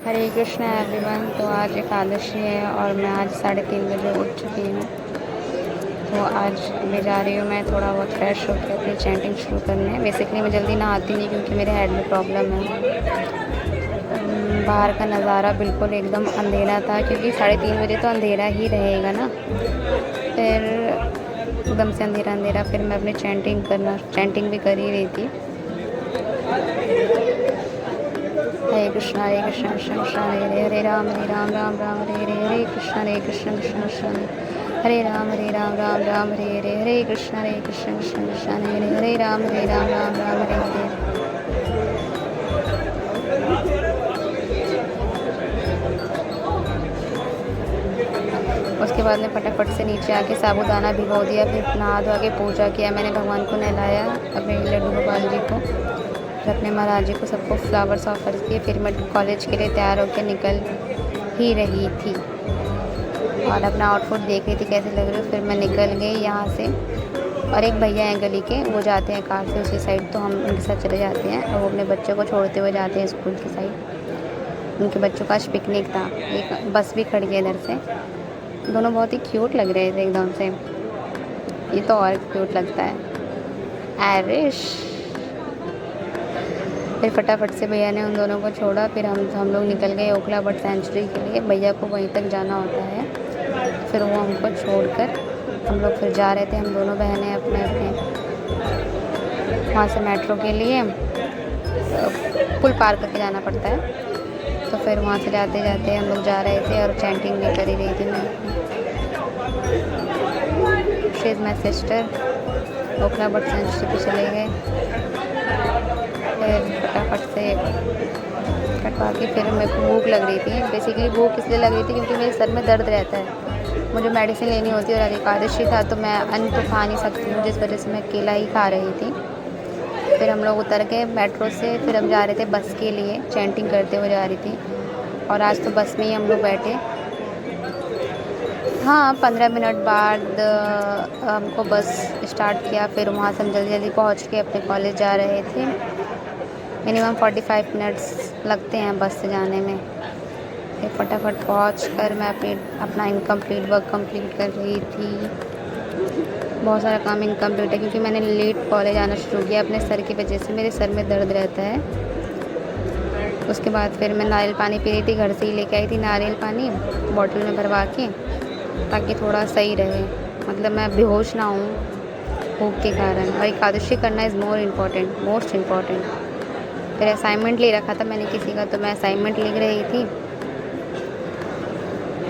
हरे Krishna everyone. तो आज एकादशी है और मैं आज 3:30 बजे उठ चुकी हूँ। तो आज मैं जा रही हूँ, मैं थोड़ा बहुत फ्रेश होकर अपनी चैंटिंग शुरू करने। बेसिकली मैं जल्दी ना आती नहीं क्योंकि मेरे हेड में प्रॉब्लम है। बाहर का नज़ारा बिल्कुल एकदम अंधेरा था क्योंकि 3:30 बजे तो अंधेरा ही रहेगा ना। फिर एकदम से अंधेरा अंधेरा, फिर मैं अपनी चैंटिंग भी कर ही रही थी। हरे कृष्णा कृष्ण कृष्ण हरे हरे, हरे राम राम राम हरे हरे, हरे कृष्ण कृष्ण कृष्ण हरे राम राम राम हरे हरे, हरे कृष्ण कृष्ण कृष्ण हरे हरे, हरे राम राम राम हरे हरे। उसके बाद में फटाफट से नीचे आके साबूदाना भिगो दिया, फिर नहा धो के पूजा किया। मैंने भगवान को नहलाया, अपने लड्डू गोपाल जी को, फिर अपने महाराज जी को, सबको फ्लावर्स ऑफर किए। फिर मैं कॉलेज के लिए तैयार होकर निकल ही रही थी और अपना आउटफिट देख रही थी कैसे लग रही हूँ। फिर मैं निकल गई यहाँ से, और एक भैया हैं गली के, वो जाते हैं कार से उसी साइड, तो हम उनके साथ चले जाते हैं और वो अपने बच्चों को छोड़ते हुए जाते हैं स्कूल की साइड। उनके बच्चों का आज पिकनिक था, एक बस भी खड़ी है इधर से। दोनों बहुत ही क्यूट लग रहे थे एकदम से। ये तो और क्यूट लगता है, आयरिश। फिर फटाफट से भैया ने उन दोनों को छोड़ा, फिर हम लोग निकल गए ओखला बर्ड सेंचुरी के लिए। भैया को वहीं तक जाना होता है, फिर वो हमको छोड़कर हम लोग फिर जा रहे थे। हम दोनों बहनें अपने अपने वहाँ से मेट्रो के लिए पुल पार करके जाना पड़ता है। तो फिर वहाँ से जाते जाते हम लोग जा रहे थे और चैंटिंग भी कर ही रही थी मैं। She is my sister. Okhla bird sanctuary पे चले गए, फिर फटाफट से कटवा के फिर मेरे को भूख लग रही थी। बेसिकली भूख इसलिए लग रही थी क्योंकि मेरे सर में दर्द रहता है, मुझे मेडिसिन लेनी होती है और आज एकादशी था तो मैं अन्न तो खा नहीं सकती हूँ, जिस वजह से मैं केला ही खा रही थी। फिर हम लोग उतर गए मेट्रो से, फिर हम जा रहे थे बस के लिए, चैंटिंग करते हुए जा रही थी। और आज तो बस में ही हम लोग बैठे। हाँ, 15 मिनट बाद हमको बस स्टार्ट किया। फिर वहाँ से हम जल्दी जल्दी पहुँच के अपने कॉलेज जा रहे थे। मिनिमम 45 मिनट्स लगते हैं बस से जाने में। फिर फटाफट पहुँच कर मैं अपना इनकम्प्लीट वर्क कंप्लीट कर रही थी। बहुत सारा काम इनकम्प्लीट है क्योंकि मैंने लेट कॉलेज आना शुरू किया अपने सर की वजह से। मेरे सर में दर्द रहता है। उसके बाद फिर मैं नारियल पानी पी रही थी, घर से ही लेके आई थी नारियल पानी बॉटल में भरवा के, ताकि थोड़ा सही रहे, मतलब मैं बेहोश ना हूँ भूख के कारण। और एकादशी करना इज़ मोस्ट इम्पॉर्टेंट। फिर असाइनमेंट ले रखा था मैंने किसी का, तो मैं असाइनमेंट लिख रही थी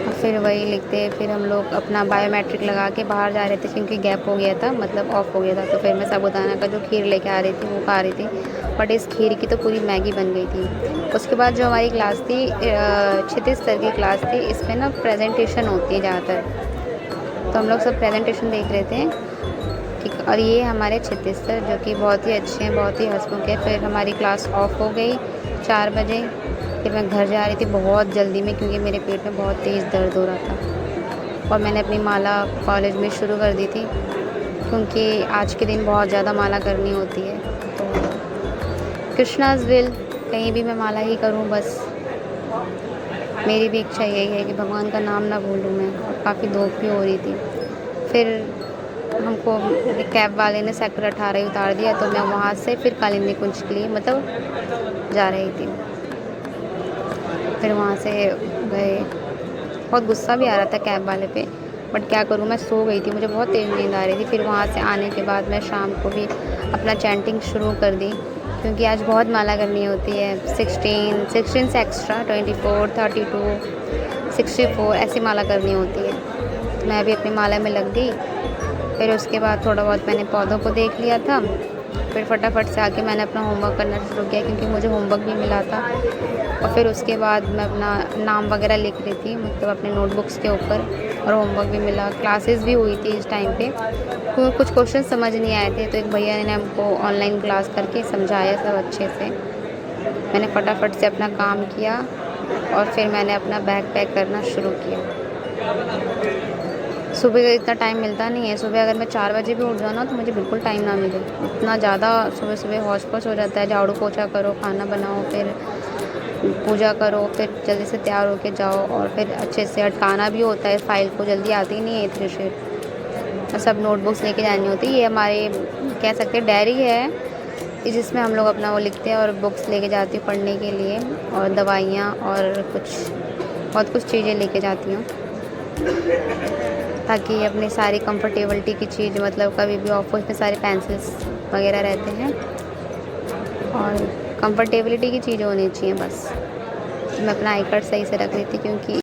और फिर वही लिखते फिर हम लोग अपना बायोमेट्रिक लगा के बाहर जा रहे थे क्योंकि गैप हो गया था, मतलब ऑफ हो गया था। तो फिर मैं साबूदाना का जो खीर लेके आ रही थी वो खा रही थी, बट इस खीर की तो पूरी मैगी बन गई थी। उसके बाद जो हमारी क्लास थी 6th स्तर की क्लास थी, इस पर ना प्रेजेंटेशन होती है ज़्यादातर, तो हम लोग सब प्रेजेंटेशन देख रहे थे, ठीक। और ये हमारे 6th स्तर जो कि बहुत ही अच्छे हैं, बहुत ही हंसमुख है। फिर हमारी क्लास ऑफ हो गई 4 बजे। फिर मैं घर जा रही थी बहुत जल्दी में क्योंकि मेरे पेट में बहुत तेज़ दर्द हो रहा था। और मैंने अपनी माला कॉलेज में शुरू कर दी थी क्योंकि आज के दिन बहुत ज़्यादा माला करनी होती है। तो कृष्णाज़ विल, कहीं भी मैं माला ही करूं बस। मेरी भी इच्छा यही है कि भगवान का नाम ना भूलूं मैं। और काफ़ी धूप भी हो रही थी। फिर हमको कैब वाले ने सेक्टर 18 उतार दिया, तो मैं वहाँ से फिर कालिंदी कुंज के लिए मतलब जा रही थी। फिर वहाँ से गए, बहुत गुस्सा भी आ रहा था कैब वाले पे, बट क्या करूँ, मैं सो गई थी, मुझे बहुत तेज़ नींद आ रही थी। फिर वहाँ से आने के बाद मैं शाम को भी अपना चैंटिंग शुरू कर दी क्योंकि आज बहुत माला करनी होती है। 16 से एक्स्ट्रा 24, 32, 64 ऐसी माला करनी होती है। तो मैं भी अपनी माला में लग गई। फिर उसके बाद थोड़ा बहुत मैंने पौधों को देख लिया था। फिर फटाफट से आके मैंने अपना होमवर्क करना शुरू किया क्योंकि मुझे होमवर्क भी मिला था। और फिर उसके बाद मैं अपना नाम वगैरह लिख रही थी, मतलब अपने नोटबुक्स के ऊपर, और होमवर्क भी मिला। क्लासेस भी हुई थी इस टाइम पे, कुछ क्वेश्चन समझ नहीं आए थे, तो एक भैया ने हमको ऑनलाइन क्लास करके समझाया सब अच्छे से। मैंने फटाफट से अपना काम किया और फिर मैंने अपना बैग पैक करना शुरू किया। सुबह का इतना टाइम मिलता नहीं है। सुबह अगर मैं 4 बजे भी उठ जाऊँ ना तो मुझे बिल्कुल टाइम ना मिले, इतना ज़्यादा सुबह सुबह हौच पौच हो जाता है। झाड़ू पोछा करो, खाना बनाओ, फिर पूजा करो, फिर जल्दी से तैयार होके जाओ और फिर अच्छे से अटकाना भी होता है फाइल को, जल्दी आती नहीं है इतनी शीट। और सब नोटबुक्स लेके जानी होती है। ये हमारे कह सकते हैं डायरी है जिसमें हम लोग अपना वो लिखते हैं, और बुक्स लेके जाती हूँ पढ़ने के लिए, और दवाइयाँ और बहुत कुछ चीज़ें लेके जाती हूँ, ताकि अपनी सारी कंफर्टेबिलिटी की चीज़, मतलब कभी भी ऑफिस में सारे पेंसिल्स वगैरह रहते हैं और कंफर्टेबिलिटी की चीज़ें होनी चाहिए बस। मैं अपना आई कार्ड सही से रख रही थी क्योंकि